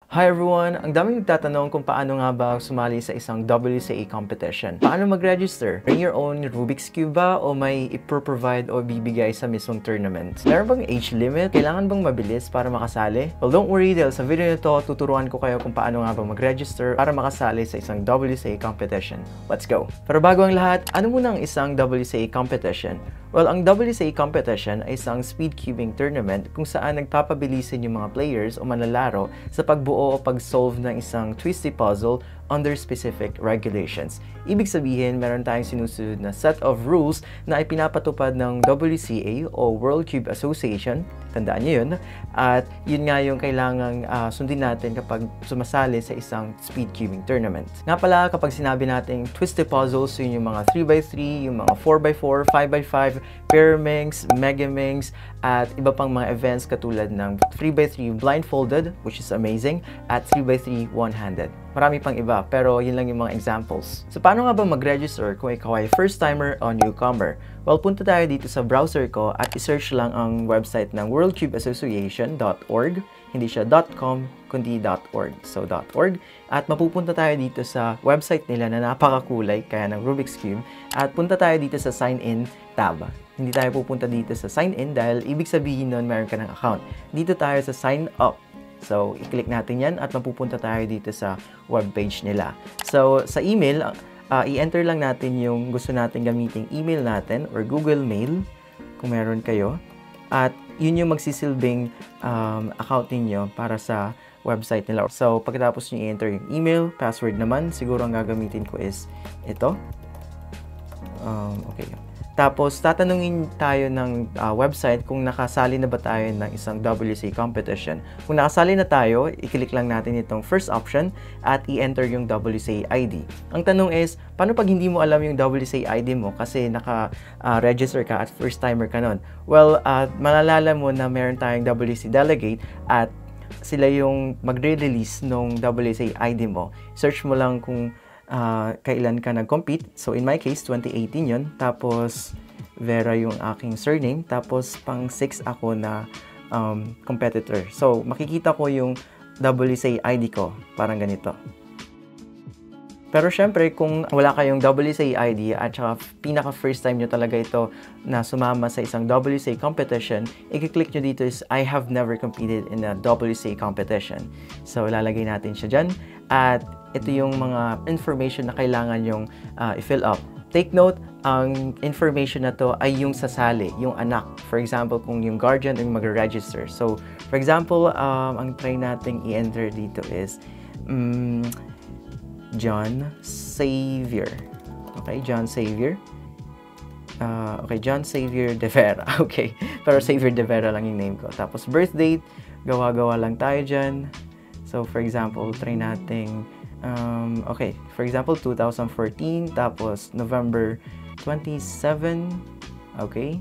Hi everyone! Ang daming nagtatanong kung paano nga ba sumali sa isang WCA competition. Paano mag-register? Bring your own Rubik's Cube ba o may ipro-provide o bibigay sa mismong tournament? Meron bang age limit? Kailangan bang mabilis para makasali? Well, don't worry dahil sa video nito, tuturuan ko kayo kung paano nga ba mag-register para makasali sa isang WCA competition. Let's go! Pero bago ang lahat, ano muna ang isang WCA competition? Well, ang WCA competition ay isang speed cubing tournament kung saan nagpapabilisin yung mga players o manlalaro sa pagbuo o pag-solve ng isang twisty puzzle under specific regulations. Ibig sabihin, meron tayong sinusunod na set of rules na ipinapatupad ng WCA o World Cube Association. Tandaan niyo yun. At yun nga yung kailangang sundin natin kapag sumasali sa isang speed cubing tournament. Nga pala, kapag sinabi natin twisted puzzles, yun yung mga 3x3, yung mga 4x4, 5x5, Pyraminx, Megaminx, at iba pang mga events katulad ng 3x3 blindfolded, which is amazing, at 3x3 one-handed. Marami pang iba, pero yun lang yung mga examples. So, paano nga ba mag-register kung ikaw ay first-timer o newcomer? Well, punta tayo dito sa browser ko at isearch lang ang website ng worldcubeassociation.org. Hindi siya .com, kundi .org. So, .org. At mapupunta tayo dito sa website nila na napakakulay, kaya ng Rubik's Cube. At punta tayo dito sa Sign In tab. Hindi tayo pupunta dito sa Sign In dahil ibig sabihin nun meron ka ng account. Dito tayo sa Sign Up. So, i-click natin yan at mapupunta tayo dito sa webpage nila. So, sa email, i-enter lang natin yung gusto natin gamiting email natin or Google Mail kung meron kayo. At yun yung magsisilbing account ninyo para sa website nila. So, pagkatapos nyo i-enter yung email, password naman, siguro ang gagamitin ko is ito. Okay. Tapos, tatanungin tayo ng website kung nakasali na ba tayo ng isang WCA competition. Kung nakasali na tayo, i-click lang natin itong first option at i-enter yung WCA ID. Ang tanong is, paano pag hindi mo alam yung WCA ID mo kasi naka-register ka at first timer ka nun? Well, malalala mo na meron tayong WCA delegate at sila yung magre-release ng WCA ID mo. Search mo lang kung kailan ka nag-compete. So, in my case, 2018 yun. Tapos, Vera yung aking surname. Tapos, pang 6 ako na competitor. So, makikita ko yung WCA ID ko. Parang ganito. Pero syempre, kung wala kayong WCA ID at saka pinaka first time nyo talaga ito na sumama sa isang WCA competition, i-click nyo dito is I have never competed in a WCA competition. So, ilalagay natin siya dyan. At ito yung mga information na kailangan yung i-fill up. Take note, ang information na to ay yung sasali, yung anak. For example, kung yung guardian yung mag-register. So, for example, ang try nating i-enter dito is John Xavier. Okay, John Xavier. Okay, John Xavier De Vera. Okay, pero Xavier De Vera lang yung name ko. Tapos, birth date, gawa-gawa lang tayo dyan. So, for example, try nating okay, for example, 2014, tapos November 27, okay,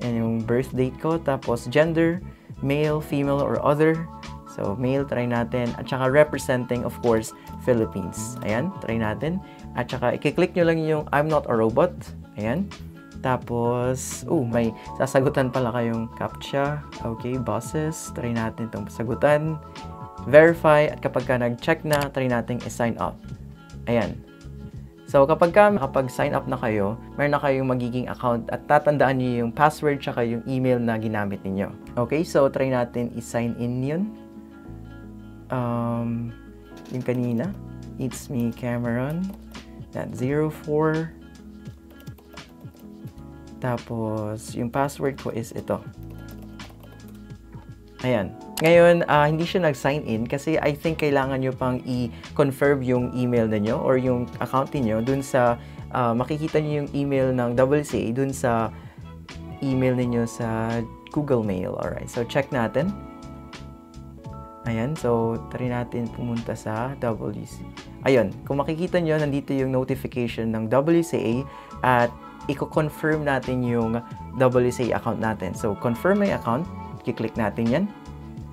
and yung birth date ko, tapos gender, male, female, or other. So, male, try natin, at saka representing, of course, Philippines. Ayan, try natin. At saka, i-click nyo lang yung I'm not a robot. Ayan. Tapos, may sasagutan pala kayong CAPTCHA. Okay, bosses, try natin itong sagutan. Verify, at kapag ka nag-check na, try nating i-sign up. Ayan. So, kapag sign up na kayo, meron na kayong magiging account at tatandaan niyo yung password tsaka yung email na ginamit niyo. Okay, so try natin i-sign in yun. Yung kanina, it's me, Cameron. That 04. Tapos, yung password ko is ito. Ayan. Ngayon, hindi siya nag-sign in kasi I think kailangan nyo pang i-confirm yung email ninyo or yung account niyo dun sa, makikita nyo yung email ng WCA dun sa email niyo sa Google Mail. Alright, so check natin. Ayan, so try natin pumunta sa WCA. Ayun, kung makikita nyo, nandito yung notification ng WCA at i-confirm natin yung WCA account natin. So, confirm my account, i-click natin yan.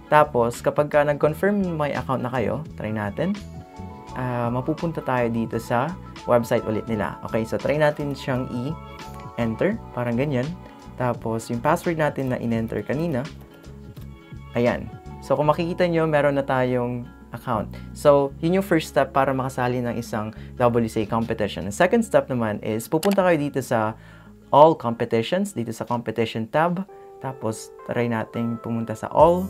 Tapos, kapag nag-confirm my account na kayo, try natin, mapupunta tayo dito sa website ulit nila. Okay, so try natin siyang i-enter, parang ganyan. Tapos, yung password natin na in-enter kanina, ayan. So, kung makikita nyo, meron na tayong account. So, yun yung first step para makasali ng isang WCA competition. The second step naman is pupunta kayo dito sa all competitions, dito sa competition tab. Tapos, try natin pumunta sa all.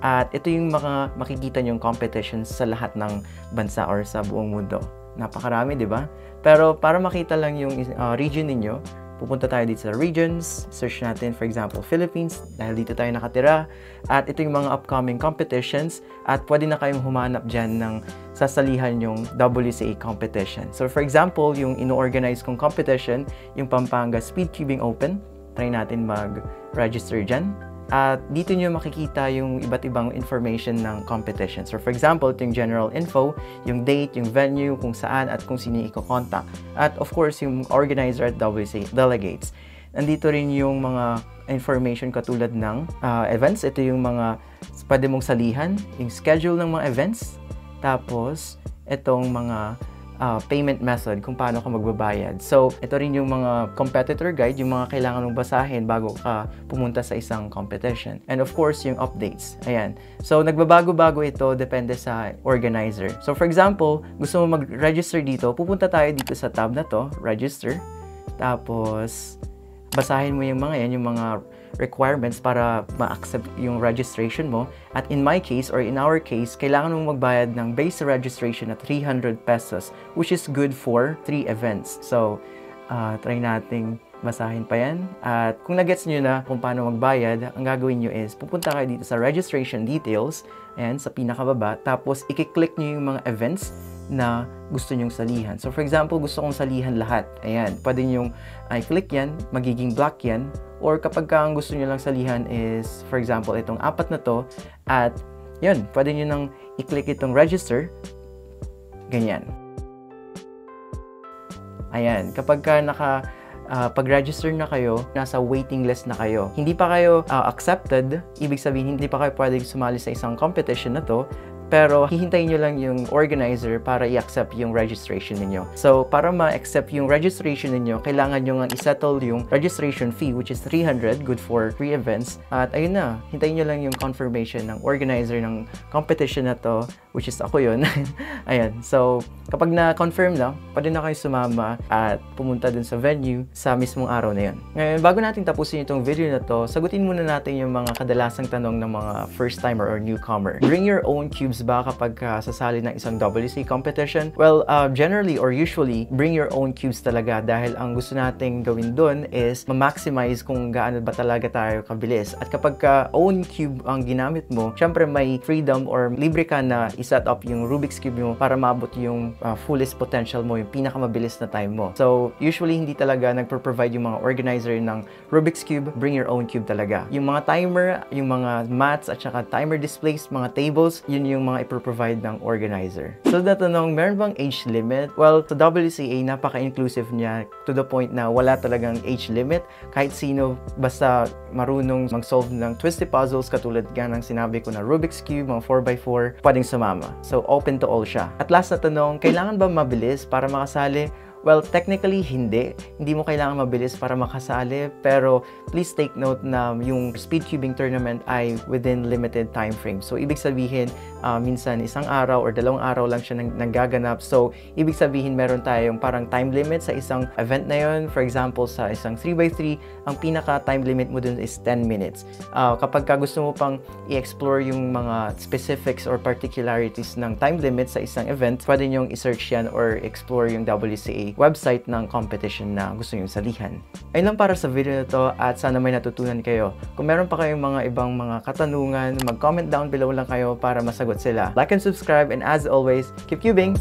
At ito yung mga makikita nyong competitions sa lahat ng bansa or sa buong mundo. Napakarami, di ba? Pero para makita lang yung region ninyo, pupunta tayo dito sa regions, search natin for example Philippines, dahil dito tayo nakatira. At ito yung mga upcoming competitions at pwede na kayong humanap dyan ng sasalihan yung WCA competition. So for example, yung ino-organize kong competition, yung Pampanga Speed Cubing Open, try natin mag-register dyan. At dito nyo makikita yung iba't ibang information ng competition. So for example, ito yung general info, yung date, yung venue, kung saan at kung sino yung i-contact. At of course, yung organizer at WCA delegates. Nandito rin yung mga information katulad ng events. Ito yung mga pwede mong salihan, yung schedule ng mga events. Tapos, itong mga payment method, kung paano ka magbabayad. So, ito rin yung mga competitor guide, yung mga kailangan mong basahin bago ka pumunta sa isang competition. And of course, yung updates. Ayan. So, nagbabago-bago ito, depende sa organizer. So, for example, gusto mo mag-register dito, pupunta tayo dito sa tab na to, register. Tapos, basahin mo yung mga yan, yung mga requirements para ma-accept yung registration mo. At in my case, or in our case, kailangan mong magbayad ng base registration na 300 pesos, which is good for 3 events. So, try nating basahin pa yan. At kung nagets nyo na kung paano magbayad, ang gagawin nyo is, pupunta kayo dito sa registration details, ayan, sa pinakababa, tapos i-click nyo yung mga events na gusto nyong salihan. So, for example, gusto kong salihan lahat. Ayan, pwede nyong i-click yan, magiging black yan. Or kapag ang gusto nyo lang salihan is, for example, itong 4 na to, at yun, pwede nyo nang i-click itong register, ganyan. Ayan, kapag ka pag-register na kayo, nasa waiting list na kayo. Hindi pa kayo accepted, ibig sabihin hindi pa kayo pwedeng sumali sa isang competition na to, pero hihintayin nyo lang yung organizer para i-accept yung registration ninyo. So, para ma-accept yung registration ninyo, kailangan nyo nga i-settle yung registration fee, which is 300, good for 3 events. At ayun na, hintayin nyo lang yung confirmation ng organizer ng competition na to, which is ako yun. Ayan, so, kapag na-confirm na, pwede na kayo sumama at pumunta dun sa venue sa mismong araw na yun. Ngayon, bago natin tapusin itong video na to, sagutin muna natin yung mga kadalasang tanong ng mga first-timer or newcomer. Bring your own cubes ba kapag sasali ng isang WCA competition? Well, generally or usually, bring your own cubes talaga dahil ang gusto nating gawin dun is ma-maximize kung gaano ba talaga tayo kabilis. At kapag own cube ang ginamit mo, syempre may freedom or libre ka na i-set up yung Rubik's Cube mo para maabot yung fullest potential mo, yung pinakamabilis na time mo. So, usually hindi talaga nagpro-provide yung mga organizer ng Rubik's Cube, bring your own cube talaga. Yung mga timer, yung mga mats at saka timer displays, mga tables, yun yung mga ipro-provide ng organizer. So, natanong, meron bang age limit? Well, sa WCA, napaka-inclusive niya to the point na wala talagang age limit. Kahit sino, basta marunong mag-solve ng twisty puzzles katulad nga ng sinabi ko na Rubik's Cube, mga 4x4, pwedeng sumama. So, open to all siya. At last na tanong, kailangan ba mabilis para makasali? Well, technically, hindi. Hindi mo kailangan mabilis para makasali. Pero, please take note na yung speed cubing tournament ay within limited time frame. So, ibig sabihin, minsan isang araw or 2 araw lang siya nanggaganap. So, ibig sabihin, meron tayong parang time limit sa isang event na yun. For example, sa isang 3x3, ang pinaka-time limit mo dun is 10 minutes. Kapag gusto mo pang i-explore yung mga specifics or particularities ng time limit sa isang event, pwede nyong i-search yan or explore yung WCA website ng competition na gusto nyo salihan. Ayun lang para sa video na to at sana may natutunan kayo. Kung meron pa kayong mga ibang mga katanungan, mag-comment down below lang kayo para masagot sila. Like and subscribe and as always, keep cubing!